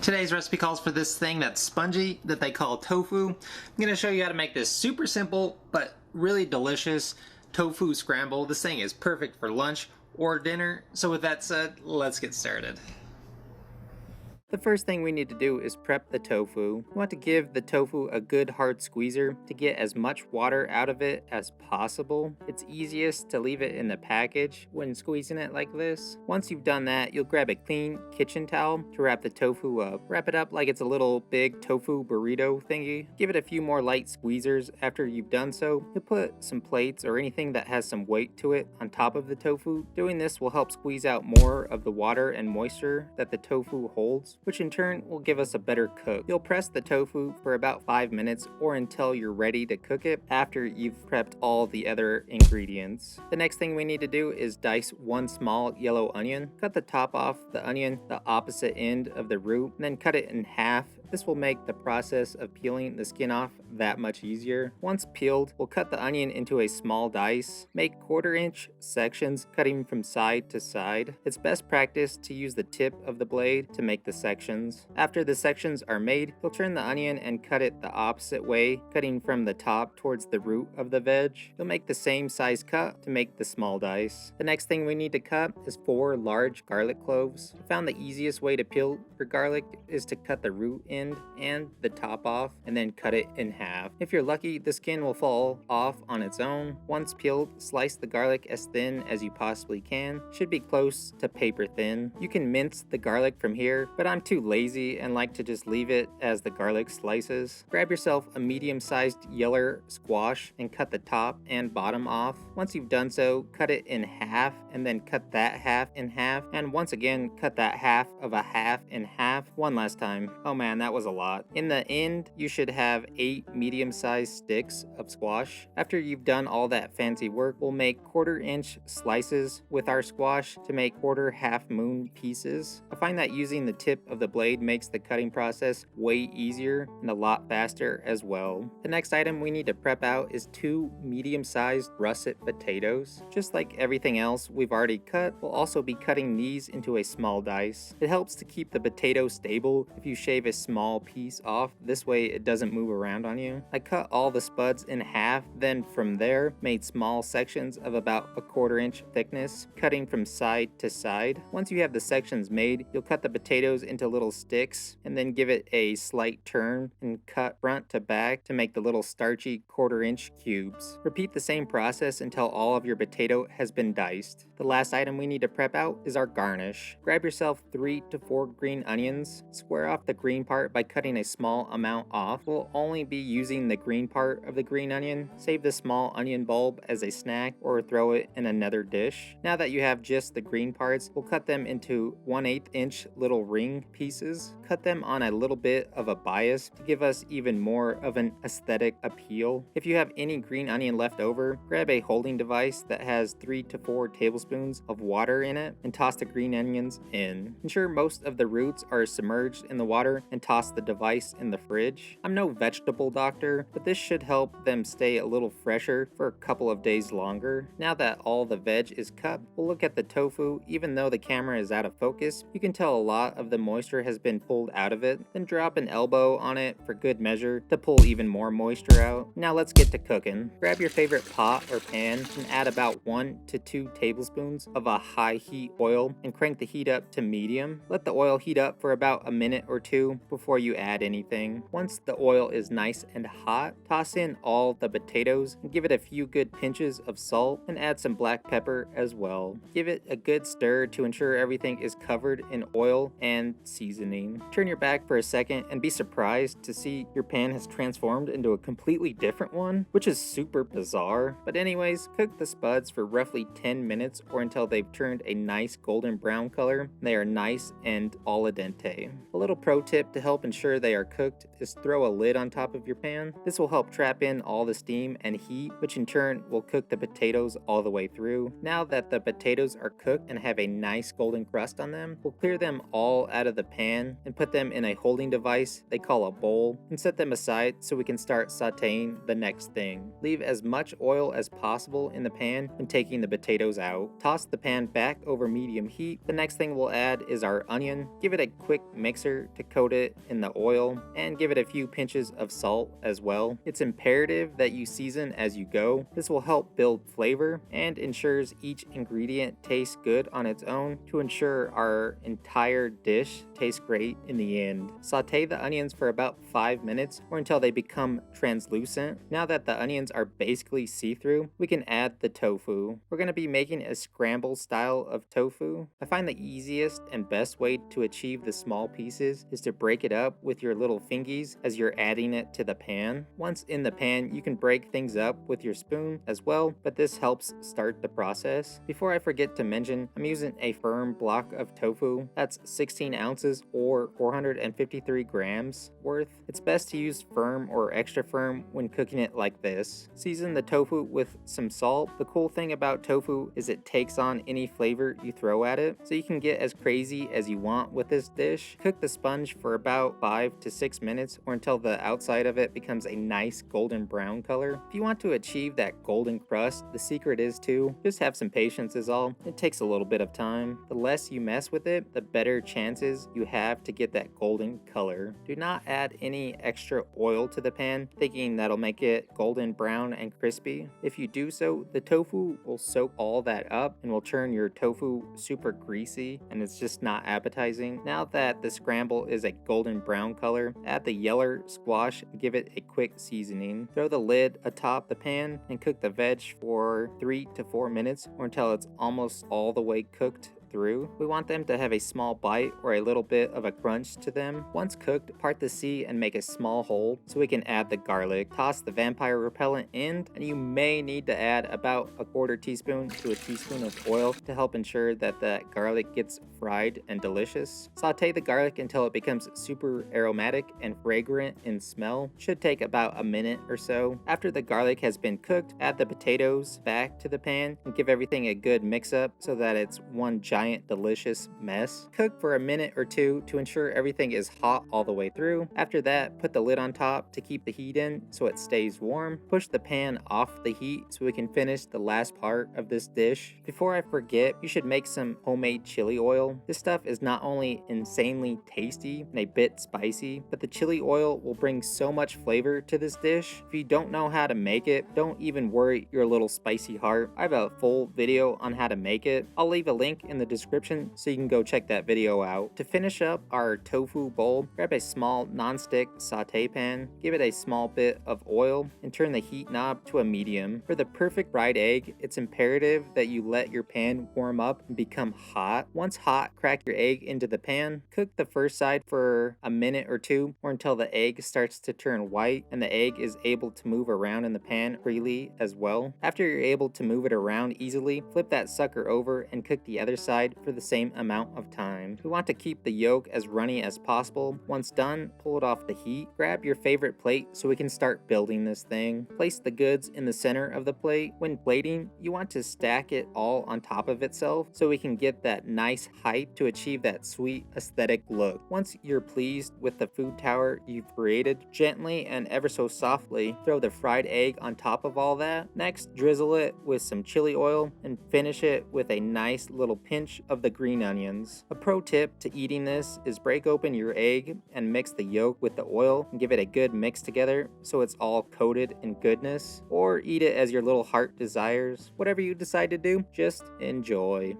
Today's recipe calls for this thing that's spongy that they call tofu. I'm going to show you how to make this super simple but really delicious tofu scramble. This thing is perfect for lunch or dinner. So with that said, let's get started. The first thing we need to do is prep the tofu. We want to give the tofu a good hard squeezer to get as much water out of it as possible. It's easiest to leave it in the package when squeezing it like this. Once you've done that, you'll grab a clean kitchen towel to wrap the tofu up. Wrap it up like it's a little big tofu burrito thingy. Give it a few more light squeezers after you've done so. You'll put some plates or anything that has some weight to it on top of the tofu. Doing this will help squeeze out more of the water and moisture that the tofu holds, which in turn will give us a better cook. You'll press the tofu for about 5 minutes or until you're ready to cook it after you've prepped all the other ingredients. The next thing we need to do is dice one small yellow onion. Cut the top off the onion, the opposite end of the root, and then cut it in half. This will make the process of peeling the skin off that much easier. Once peeled, we'll cut the onion into a small dice. Make 1/4-inch sections, cutting from side to side. It's best practice to use the tip of the blade to make the sections. After the sections are made, you'll turn the onion and cut it the opposite way, cutting from the top towards the root of the veg. You'll make the same size cut to make the small dice. The next thing we need to cut is 4 large garlic cloves. I found the easiest way to peel for garlic is to cut the root end and the top off and then cut it in half. If you're lucky, the skin will fall off on its own. Once peeled, slice the garlic as thin as you possibly can. Should be close to paper thin. You can mince the garlic from here, but I'm too lazy and like to just leave it as the garlic slices. Grab yourself a medium-sized yellow squash and cut the top and bottom off. Once you've done so, cut it in half and then cut that half in half, and once again cut that half of a half in half one last time. Oh man, that was a lot. In the end, you should have 8 medium-sized sticks of squash. After you've done all that fancy work, we'll make 1/4-inch slices with our squash to make 1/4 half moon pieces. I find that using the tip of the blade makes the cutting process way easier and a lot faster as well. The next item we need to prep out is 2 medium-sized russet potatoes. Just like everything else we've already cut, we'll also be cutting these into a small dice. It helps to keep the potato stable if you shave a small piece off. This way it doesn't move around on you. I cut all the spuds in half, then from there made small sections of about a 1/4-inch thickness, cutting from side to side. Once you have the sections made, you'll cut the potatoes into little sticks and then give it a slight turn and cut front to back to make the little starchy 1/4-inch cubes. Repeat the same process until all of your potato has been diced. The last item we need to prep out is our garnish. Grab yourself 3 to 4 green onions. Square off the green part by cutting a small amount off. We'll only be using the green part of the green onion. Save the small onion bulb as a snack or throw it in another dish. Now that you have just the green parts, we'll cut them into 1/8-inch little ring pieces. Cut them on a little bit of a bias to give us even more of an aesthetic appeal. If you have any green onion left over, grab a holding device that has 3 to 4 tablespoons of water in it and toss the green onions in. Ensure most of the roots are submerged in the water and toss the device in the fridge. I'm no vegetable doctor, but this should help them stay a little fresher for a couple of days longer. Now that all the veg is cut, we'll look at the tofu. Even though the camera is out of focus, you can tell a lot of the moisture has been pulled out of it. Then drop an elbow on it for good measure to pull even more moisture out. Now let's get to cooking. Grab your favorite pot or pan and add about 1 to 2 tablespoons of a high heat oil and crank the heat up to medium. Let the oil heat up for about a minute or two before you add anything. Once the oil is nice and hot, toss in all the potatoes and give it a few good pinches of salt and add some black pepper as well. Give it a good stir to ensure everything is covered in oil and seasoning. Turn your back for a second and be surprised to see your pan has transformed into a completely different one, which is super bizarre. But anyways, cook the spuds for roughly 10 minutes or until they've turned a nice golden brown color. They are nice and al dente. A little pro tip to help ensure they are cooked is throw a lid on top of your your pan. This will help trap in all the steam and heat, which in turn will cook the potatoes all the way through. Now that the potatoes are cooked and have a nice golden crust on them, we'll clear them all out of the pan and put them in a holding device they call a bowl and set them aside so we can start sauteing the next thing. Leave as much oil as possible in the pan when taking the potatoes out. Toss the pan back over medium heat. The next thing we'll add is our onion. Give it a quick mixer to coat it in the oil and give it a few pinches of salt as well. It's imperative that you season as you go. This will help build flavor and ensures each ingredient tastes good on its own to ensure our entire dish tastes great in the end. Saute the onions for about 5 minutes or until they become translucent. Now that the onions are basically see-through, we can add the tofu. We're going to be making a scramble style of tofu. I find the easiest and best way to achieve the small pieces is to break it up with your little fingies as you're adding it to the pan. Once in the pan, you can break things up with your spoon as well, but this helps start the process. Before I forget to mention, I'm using a firm block of tofu. That's 16 ounces or 453 grams worth. It's best to use firm or extra firm when cooking it like this. Season the tofu with some salt. The cool thing about tofu is it takes on any flavor you throw at it, so you can get as crazy as you want with this dish. Cook the sponge for about 5 to 6 minutes or until the outside of it becomes a nice golden brown color. If you want to achieve that golden crust, the secret is to just have some patience is all. It takes a little bit of time. The less you mess with it, the better chances you have to get that golden color. Do not add any extra oil to the pan, thinking that'll make it golden brown and crispy. If you do so, the tofu will soak all that up and will turn your tofu super greasy and it's just not appetizing. Now that the scramble is a golden brown color, add the yellow squash and give it a quick seasoning. Throw the lid atop the pan and cook the veg for 3 to 4 minutes or until it's almost all the way cooked through. We want them to have a small bite or a little bit of a crunch to them. Once cooked, part the sea and make a small hole so we can add the garlic. Toss the vampire repellent in, and you may need to add about a 1/4 teaspoon to a teaspoon of oil to help ensure that the garlic gets fried and delicious. Saute the garlic until it becomes super aromatic and fragrant in smell. Should take about a minute or so. After the garlic has been cooked, add the potatoes back to the pan and give everything a good mix up so that it's one giant delicious mess. Cook for a minute or two to ensure everything is hot all the way through. After that, put the lid on top to keep the heat in so it stays warm. Push the pan off the heat so we can finish the last part of this dish. Before I forget, you should make some homemade chili oil. This stuff is not only insanely tasty and a bit spicy, but the chili oil will bring so much flavor to this dish. If you don't know how to make it, don't even worry your little spicy heart. I have a full video on how to make it. I'll leave a link in the description so you can go check that video out. To finish up our tofu bowl, grab a small non-stick saute pan, give it a small bit of oil, and turn the heat knob to a medium. For the perfect fried egg, it's imperative that you let your pan warm up and become hot. Once hot, crack your egg into the pan. Cook the first side for a minute or two or until the egg starts to turn white and the egg is able to move around in the pan freely as well. After you're able to move it around easily, flip that sucker over and cook the other side for the same amount of time. We want to keep the yolk as runny as possible. Once done, pull it off the heat. Grab your favorite plate so we can start building this thing. Place the goods in the center of the plate. When plating, you want to stack it all on top of itself so we can get that nice height to achieve that sweet aesthetic look. Once you're pleased with the food tower you've created, gently and ever so softly throw the fried egg on top of all that. Next, drizzle it with some chili oil and finish it with a nice little pinch of the green onions. A pro tip to eating this is break open your egg and mix the yolk with the oil and give it a good mix together so it's all coated in goodness, or eat it as your little heart desires. Whatever you decide to do, just enjoy.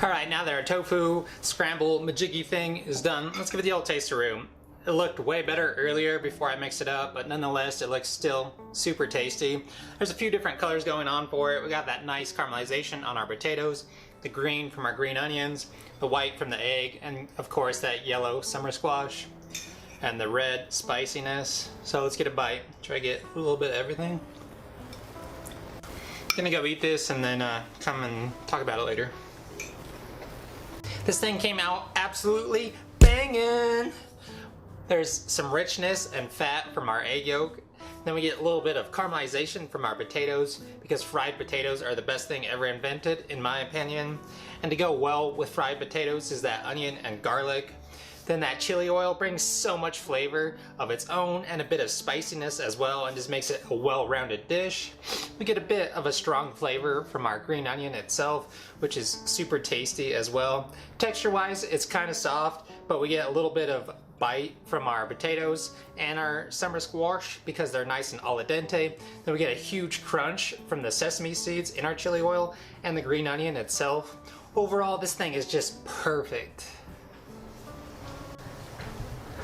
Alright, now that our tofu scramble majiggy thing is done, let's give it the old taste-a-roo. It looked way better earlier before I mixed it up, but nonetheless it looks still super tasty. There's a few different colors going on for it. We got that nice caramelization on our potatoes, the green from our green onions, the white from the egg, and of course that yellow summer squash, and the red spiciness. So let's get a bite. Try to get a little bit of everything. Gonna go eat this and then come and talk about it later. This thing came out absolutely banging. There's some richness and fat from our egg yolk. Then we get a little bit of caramelization from our potatoes, because fried potatoes are the best thing ever invented, in my opinion. And to go well with fried potatoes is that onion and garlic. Then that chili oil brings so much flavor of its own and a bit of spiciness as well, and just makes it a well-rounded dish. We get a bit of a strong flavor from our green onion itself, which is super tasty as well. Texture-wise, it's kind of soft, but we get a little bit of bite from our potatoes and our summer squash because they're nice and al dente. Then we get a huge crunch from the sesame seeds in our chili oil and the green onion itself. Overall, this thing is just perfect.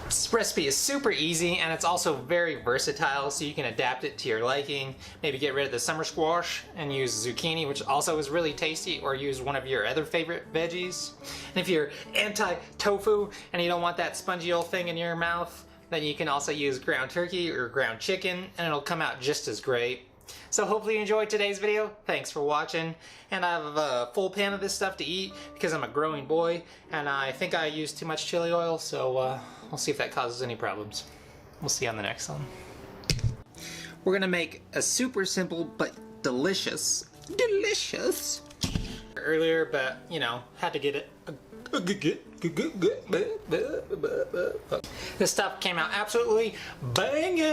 This recipe is super easy, and it's also very versatile, so you can adapt it to your liking. Maybe get rid of the summer squash and use zucchini, which also is really tasty, or use one of your other favorite veggies. And if you're anti-tofu and you don't want that spongy old thing in your mouth, then you can also use ground turkey or ground chicken, and it'll come out just as great. So hopefully you enjoyed today's video. Thanks for watching. And I have a full pan of this stuff to eat because I'm a growing boy, and I think I used too much chili oil, so we'll see if that causes any problems. We'll see you on the next one. We're gonna make a super simple but delicious earlier, but you know, had to get it. This stuff came out absolutely banging.